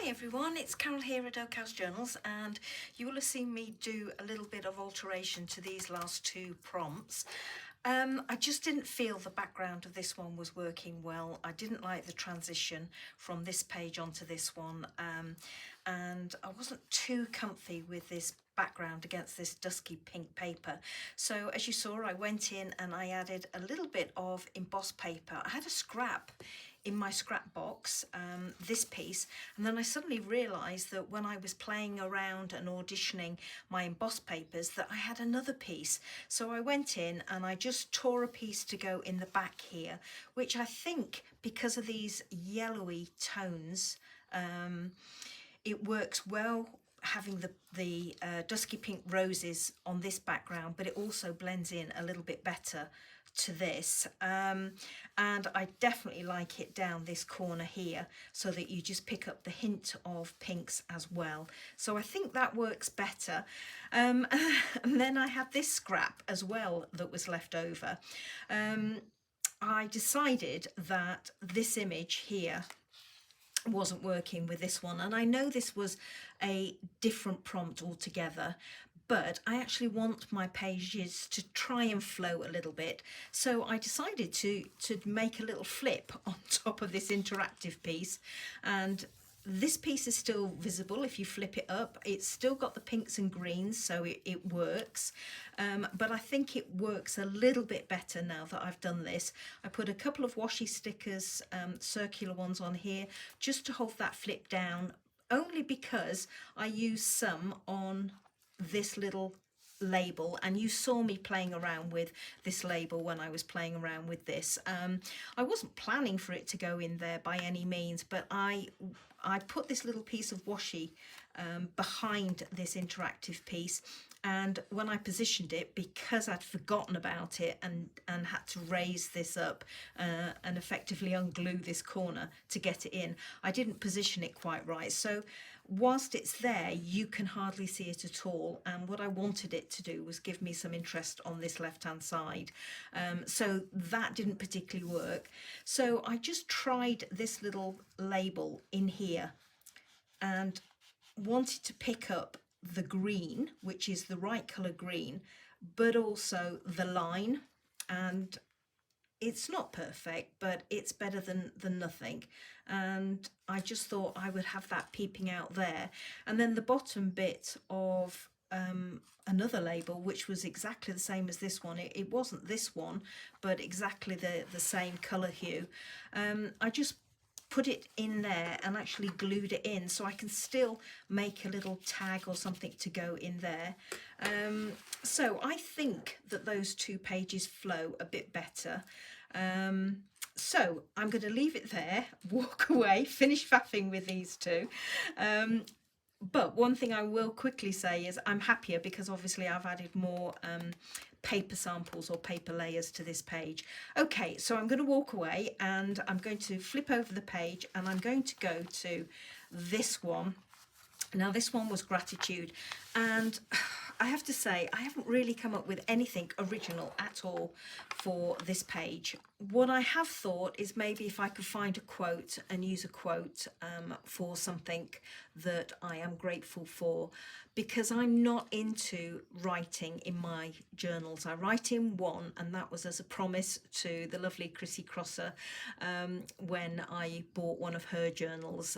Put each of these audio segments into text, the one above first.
Hi everyone, it's Carol here at Oakhouse Journals, and you will have seen me do a little bit of alteration to these last two prompts. I just didn't feel the background of this one was working well. I didn't like the transition from this page onto this one, and I wasn't too comfy with this background against this dusky pink paper. So as you saw, I went in and I added a little bit of embossed paper. I had a scrap in my scrap box, this piece, and then I suddenly realised that when I was playing around and auditioning my embossed papers that I had another piece. So I went in and I just tore a piece to go in the back here, which I think because of these yellowy tones, it works well having the dusky pink roses on this background, but it also blends in a little bit better to this, and I definitely like it down this corner here so that you just pick up the hint of pinks as well. So I think that works better. And then I had this scrap as well that was left over. I decided that this image here wasn't working with this one, and I know this was a different prompt altogether, but I actually want my pages to try and flow a little bit. So I decided to make a little flip on top of this interactive piece, and this piece is still visible if you flip it up. It's still got the pinks and greens, so it works. But I think it works a little bit better now that I've done this. I put a couple of washi stickers, circular ones on here, just to hold that flip down, only because I used some on this little label, and you saw me playing around with this label when I was playing around with this. I wasn't planning for it to go in there by any means, but I put this little piece of washi behind this interactive piece, and when I positioned it, because I'd forgotten about it and had to raise this up and effectively unglue this corner to get it in, I didn't position it quite right. So whilst it's there, you can hardly see it at all, and what I wanted it to do was give me some interest on this left hand side. So that didn't particularly work. So I just tried this little label in here and wanted to pick up the green, which is the right colour green, but also the line, and it's not perfect, but it's better than nothing. And I just thought I would have that peeping out there. And then the bottom bit of another label, which was exactly the same as this one. It wasn't this one, but exactly the same colour hue. I just put it in there and actually glued it in, so I can still make a little tag or something to go in there. So I think that those two pages flow a bit better. So I'm going to leave it there, walk away, finish faffing with these two. But one thing I will quickly say is I'm happier because obviously I've added more paper samples or paper layers to this page. Okay, so I'm going to walk away and I'm going to flip over the page, and I'm going to go to this one. Now this one was gratitude, and I have to say I haven't really come up with anything original at all for this page. What I have thought is maybe if I could find a quote and use a quote for something that I am grateful for, because I'm not into writing in my journals. I write in one, and that was as a promise to the lovely Chrissy Crosser when I bought one of her journals.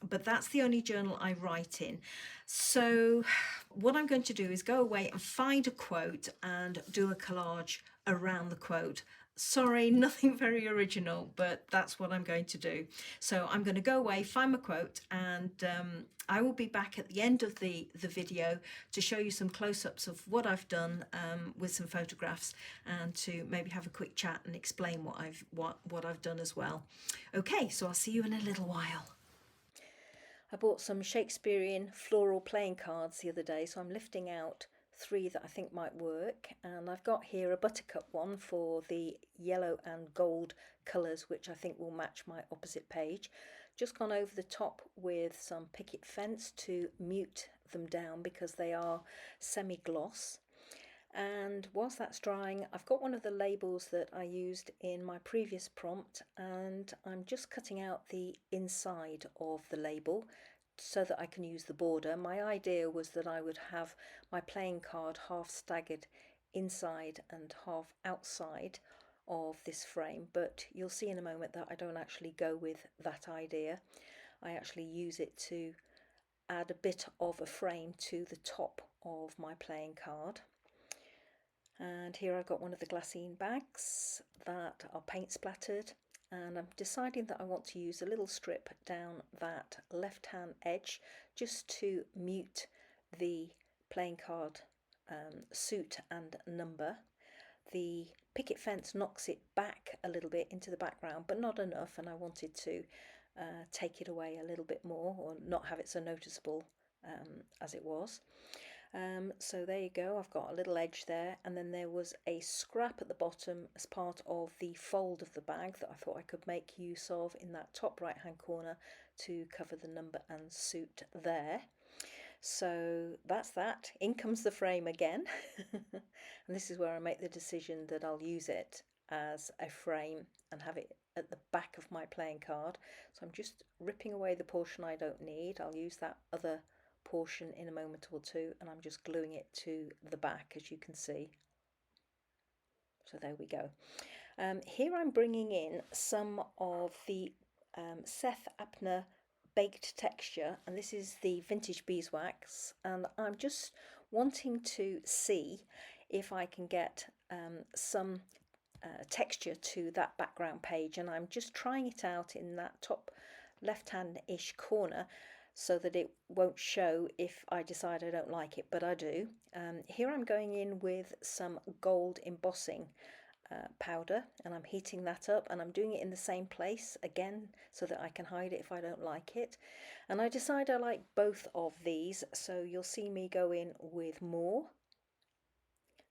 But that's the only journal I write in. So what I'm going to do is go away and find a quote and do a collage around the quote. Sorry, nothing very original, but that's what I'm going to do. So I'm going to go away, find my quote, and I will be back at the end of the video to show you some close-ups of what I've done with some photographs, and to maybe have a quick chat and explain what I've done as well. Okay, so I'll see you in a little while. I bought some Shakespearean floral playing cards the other day, so I'm lifting out 3 that I think might work, and I've got here a buttercup one for the yellow and gold colours, which I think will match my opposite page. Just gone over the top with some picket fence to mute them down because they are semi-gloss. And whilst that's drying, I've got one of the labels that I used in my previous prompt, and I'm just cutting out the inside of the label so that I can use the border. My idea was that I would have my playing card half staggered inside and half outside of this frame, but you'll see in a moment that I don't actually go with that idea. I actually use it to add a bit of a frame to the top of my playing card. And here I've got one of the glassine bags that are paint splattered, and I'm deciding that I want to use a little strip down that left hand edge just to mute the playing card suit and number. The picket fence knocks it back a little bit into the background, but not enough, and I wanted to take it away a little bit more, or not have it so noticeable as it was. So there you go, I've got a little edge there, and then there was a scrap at the bottom as part of the fold of the bag that I thought I could make use of in that top right hand corner to cover the number and suit there. So that's that. In comes the frame again. And this is where I make the decision that I'll use it as a frame and have it at the back of my playing card. So I'm just ripping away the portion I don't need. I'll use that other portion in a moment or two, and I'm just gluing it to the back, as you can see. So there we go. Here I'm bringing in some of the Seth Apner baked texture, and this is the vintage beeswax, and I'm just wanting to see if I can get some texture to that background page, and I'm just trying it out in that top left hand-ish corner so that it won't show if I decide I don't like it, but I do. Here I'm going in with some gold embossing powder, and I'm heating that up, and I'm doing it in the same place again so that I can hide it if I don't like it. And I decide I like both of these, so you'll see me go in with more,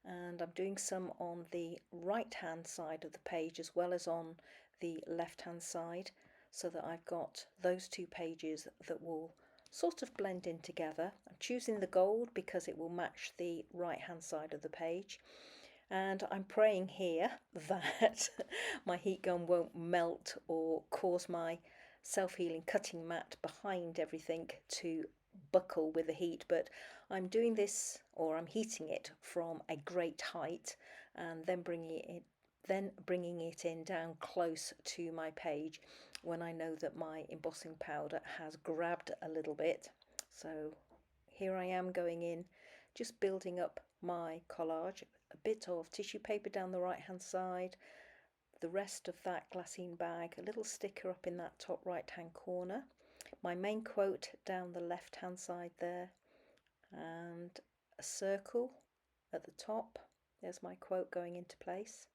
and I'm doing some on the right hand side of the page as well as on the left hand side, so that I've got those two pages that will sort of blend in together. I'm choosing the gold because it will match the right hand side of the page, and I'm praying here that my heat gun won't melt or cause my self-healing cutting mat behind everything to buckle with the heat, but I'm doing this, or I'm heating it from a great height and then bringing it in down close to my page when I know that my embossing powder has grabbed a little bit. So here I am going in, just building up my collage, a bit of tissue paper down the right hand side, the rest of that glassine bag, a little sticker up in that top right hand corner, my main quote down the left hand side there, and a circle at the top. There's my quote going into place.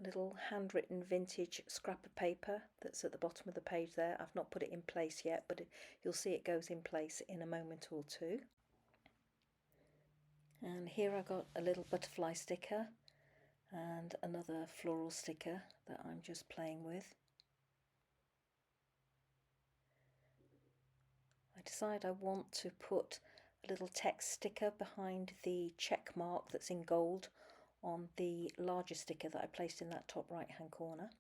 A little handwritten vintage scrap of paper that's at the bottom of the page there. I've not put it in place yet, but you'll see it goes in place in a moment or two. And here I got a little butterfly sticker and another floral sticker that I'm just playing with. I decide I want to put a little text sticker behind the check mark that's in gold on the larger sticker that I placed in that top right hand corner.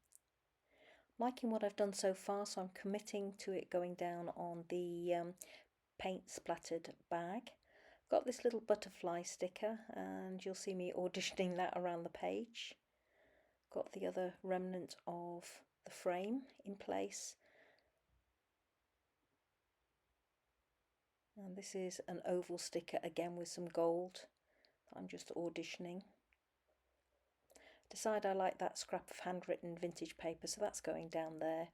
Liking what I've done so far, so I'm committing to it going down on the paint splattered bag. Got this little butterfly sticker, and you'll see me auditioning that around the page. Got the other remnant of the frame in place, and this is an oval sticker again with some gold that I'm just auditioning. Decide I like that scrap of handwritten vintage paper, so that's going down there.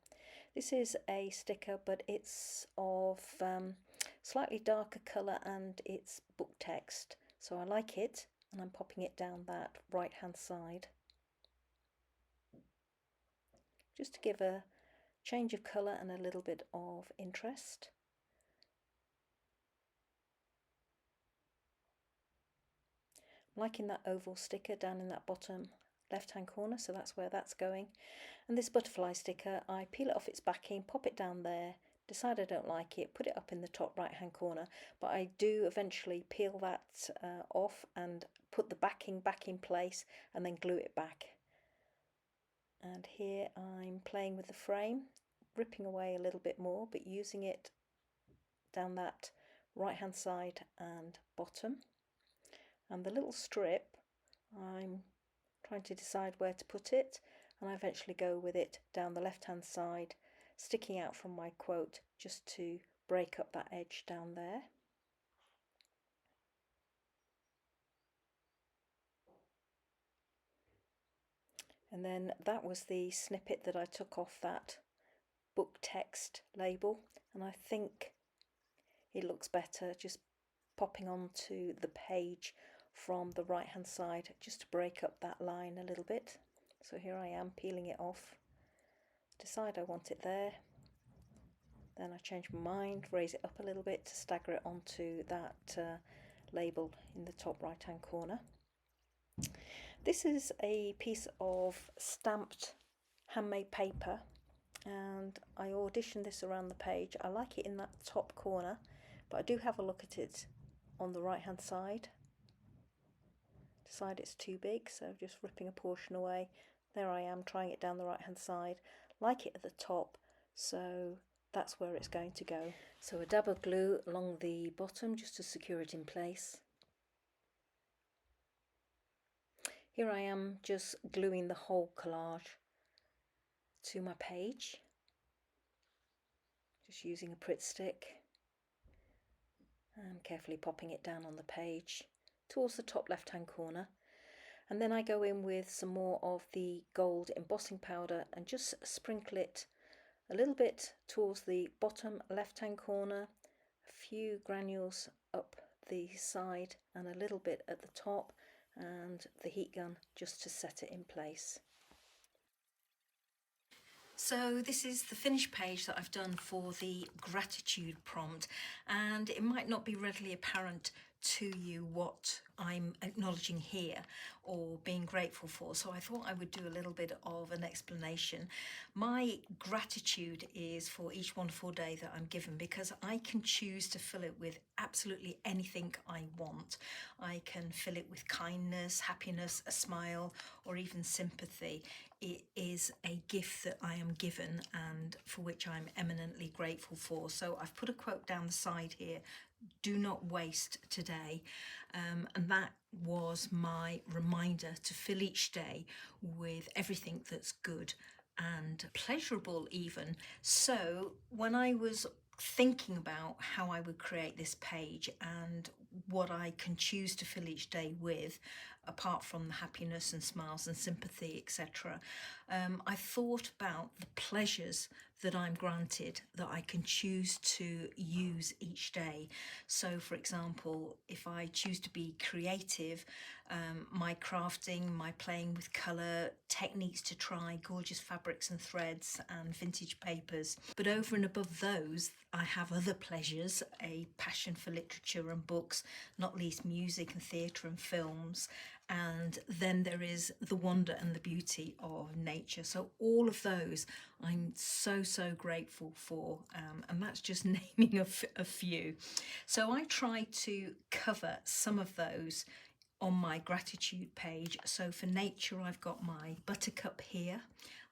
This is a sticker, but it's of slightly darker colour and it's book text, so I like it, and I'm popping it down that right hand side just to give a change of colour and a little bit of interest. I'm liking that oval sticker down in that bottom left hand corner, so that's where that's going. And this butterfly sticker, I peel it off its backing, pop it down there, decide I don't like it, put it up in the top right hand corner, but I do eventually peel that off and put the backing back in place and then glue it back. And here I'm playing with the frame, ripping away a little bit more, but using it down that right hand side and bottom. And the little strip, I'm trying to decide where to put it, and I eventually go with it down the left hand side, sticking out from my quote just to break up that edge down there. And then that was the snippet that I took off that book text label, and I think it looks better just popping onto the page from the right hand side just to break up that line a little bit. So here I am peeling it off, decide I want it there, then I change my mind, raise it up a little bit to stagger it onto that label in the top right hand corner. This is a piece of stamped handmade paper, and I auditioned this around the page. I like it in that top corner, but I do have a look at it on the right hand side. Decide it's too big, so just ripping a portion away. There I am trying it down the right hand side, like it at the top, so that's where it's going to go. So a dab of glue along the bottom just to secure it in place. Here I am just gluing the whole collage to my page, just using a Pritt stick and carefully popping it down on the page towards the top left hand corner. And then I go in with some more of the gold embossing powder and just sprinkle it a little bit towards the bottom left hand corner, a few granules up the side and a little bit at the top, and the heat gun just to set it in place. So this is the finished page that I've done for the gratitude prompt, and it might not be readily apparent to you what I'm acknowledging here or being grateful for, so I thought I would do a little bit of an explanation. My gratitude is for each wonderful day that I'm given, because I can choose to fill it with absolutely anything I want. I can fill it with kindness, happiness, a smile, or even sympathy. It is a gift that I am given and for which I'm eminently grateful for. So I've put a quote down the side here: do not waste today. And that was my reminder to fill each day with everything that's good and pleasurable even. So when I was thinking about how I would create this page and what I can choose to fill each day with, apart from the happiness and smiles and sympathy, etc., I thought about the pleasures that I'm granted that I can choose to use each day. So for example, if I choose to be creative, my crafting, my playing with colour, techniques to try gorgeous fabrics and threads and vintage papers. But over and above those, I have other pleasures, a passion for literature and books, not least music and theatre and films. And then there is the wonder and the beauty of nature. So all of those I'm so grateful for, and that's just naming a few. So I try to cover some of those on my gratitude page. So for nature, I've got my buttercup here,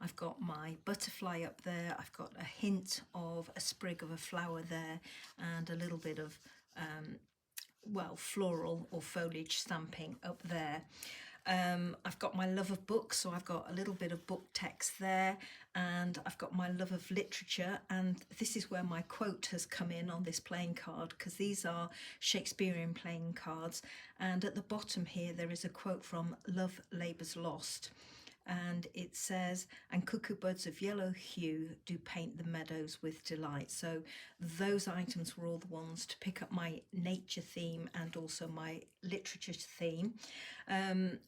I've got my butterfly up there, I've got a hint of a sprig of a flower there, and a little bit of well, floral or foliage stamping up there. I've got my love of books, so I've got a little bit of book text there, and I've got my love of literature, and this is where my quote has come in on this playing card, because these are Shakespearean playing cards, and at the bottom here there is a quote from Love Labour's Lost, and it says, "And cuckoo buds of yellow hue do paint the meadows with delight." So those items were all the ones to pick up my nature theme and also my literature theme.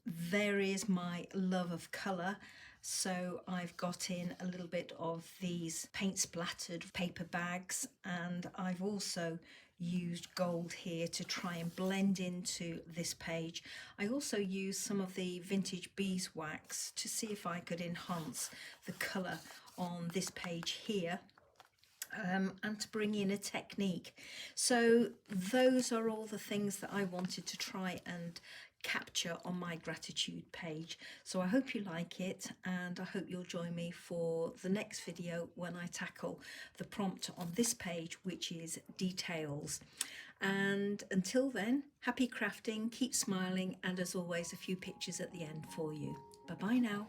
There is my love of colour. So I've got in a little bit of these paint splattered paper bags, and I've also used gold here to try and blend into this page. I also used some of the vintage beeswax to see if I could enhance the colour on this page here. and to bring in a technique. So those are all the things that I wanted to try and capture on my gratitude page. So I hope you like it, and I hope you'll join me for the next video when I tackle the prompt on this page, which is details. And until then, happy crafting, keep smiling, and as always, a few pictures at the end for you. Bye bye now.